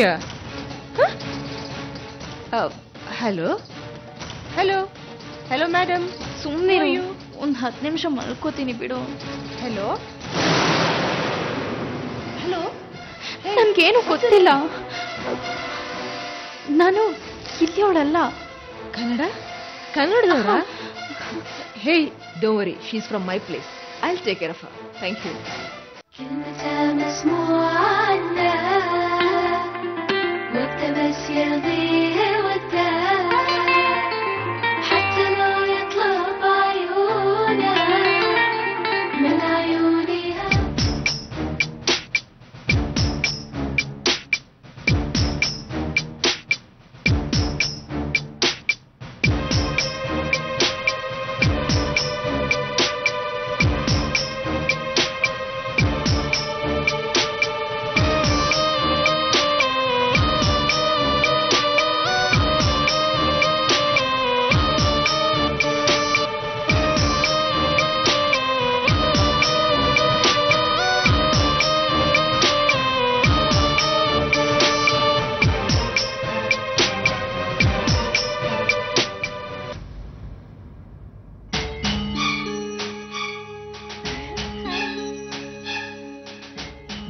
here. Hello? Hello? Hello, madam. ಸುಮ್ಮನೆ ಒಂದು 10 ನಿಮಿಷ ಮಲ್ಕೋತೀನಿ ಬಿಡು. Hello? Hello? ನನ್ಗೇನು ಗೊತ್ತಿಲ್ಲ. ನಾನು ಇಲ್ಲಿಯವಳಲ್ಲ. ಕನ್ನಡದವರಾ? Hey, don't worry. She's from my place. I'll take care of her. Thank you.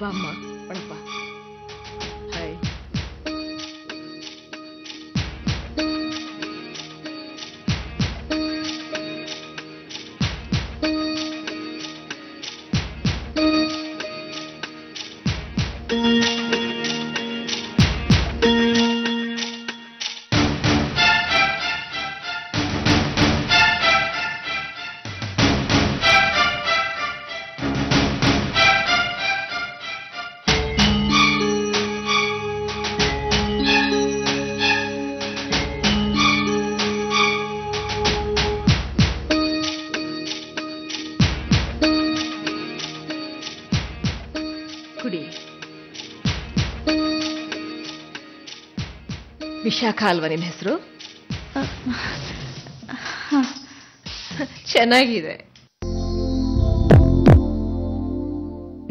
ಬಾಮ್ಮ ಒಳಪ್ಪ. ಹಾಯ್. ಕುಡಿ. ವಿಶಾಖ ಅಲ್ವಾ ನಿಮ್ಮ ಹೆಸರು? ಚೆನ್ನಾಗಿದೆ.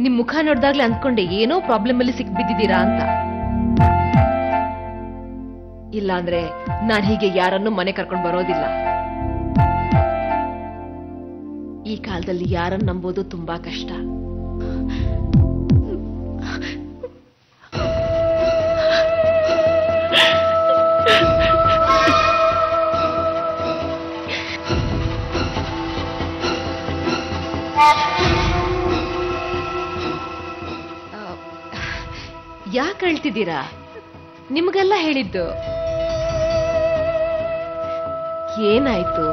ನಿಮ್ ಮುಖ ನೋಡ್ದಾಗ್ಲೇ ಅಂದ್ಕೊಂಡೆ ಏನೋ ಪ್ರಾಬ್ಲಮ್ ಅಲ್ಲಿ ಸಿಕ್ಬಿದ್ದಿದ್ದೀರಾ ಅಂತ. ಇಲ್ಲ ಅಂದ್ರೆ ನಾನ್ ಹೀಗೆ ಯಾರನ್ನು ಮನೆ ಕರ್ಕೊಂಡು ಬರೋದಿಲ್ಲ. ಈ ಕಾಲದಲ್ಲಿ ಯಾರನ್ನು ನಂಬೋದು ತುಂಬಾ ಕಷ್ಟ. ಯಾಕೆ ಅಳ್ತಿದ್ದೀರಾ? ನಿಮ್ಗೆಲ್ಲ ಹೇಳಿದ್ದು. ಏನಾಯ್ತು?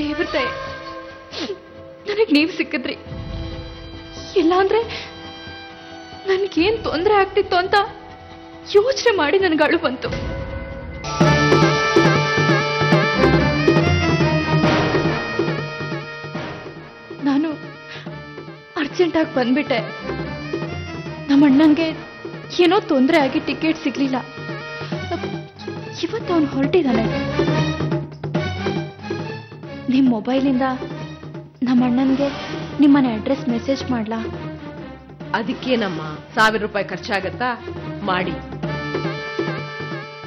ದೇವತೆ, ನನಗ್ ನೀವು ಸಿಕ್ಕಿದ್ರಿ. ಇಲ್ಲಾಂದ್ರೆ ನನ್ಗೇನ್ ತೊಂದರೆ ಆಗ್ತಿತ್ತು ಅಂತ ಯೋಚನೆ ಮಾಡಿ ನನ್ಗೆ ಅಳು ಬಂತು. ನಾನು ಅರ್ಜೆಂಟಾಗಿ ಬಂದ್ಬಿಟ್ಟೆ. ನಮ್ಮ ಅಣ್ಣಂಗೆ ಏನೋ ತೊಂದರೆ ಆಗಿ ಟಿಕೆಟ್ ಸಿಗ್ಲಿಲ್ಲ. ಇವತ್ತು ಅವನು ಹೊರಟಿದ್ದಾನೆ. ನಿಮ್ಮ ಮೊಬೈಲಿಂದ ನಮ್ಮ ಅಣ್ಣನ್ಗೆ ನಿಮ್ಮನೆ ಅಡ್ರೆಸ್ ಮೆಸೇಜ್ ಮಾಡ್ಲಾ? ಅದಕ್ಕೇನಮ್ಮ, 1000 ರೂಪಾಯಿ ಖರ್ಚಾಗತ್ತಾ? ಮಾಡಿ.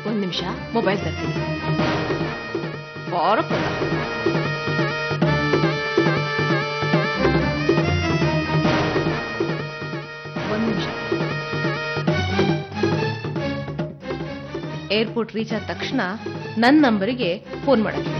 ಒಂದ್ ನಿಮಿಷ ಮೊಬೈಲ್ ತರ್ತೀನಿ. ಒಂದ್ ನಿಮಿಷ. ಏರ್ಪೋರ್ಟ್ ರೀಚ್ ಆದ ತಕ್ಷಣ ನನ್ನ ನಂಬರಿಗೆ ಫೋನ್ ಮಾಡಕ್ಕೆ.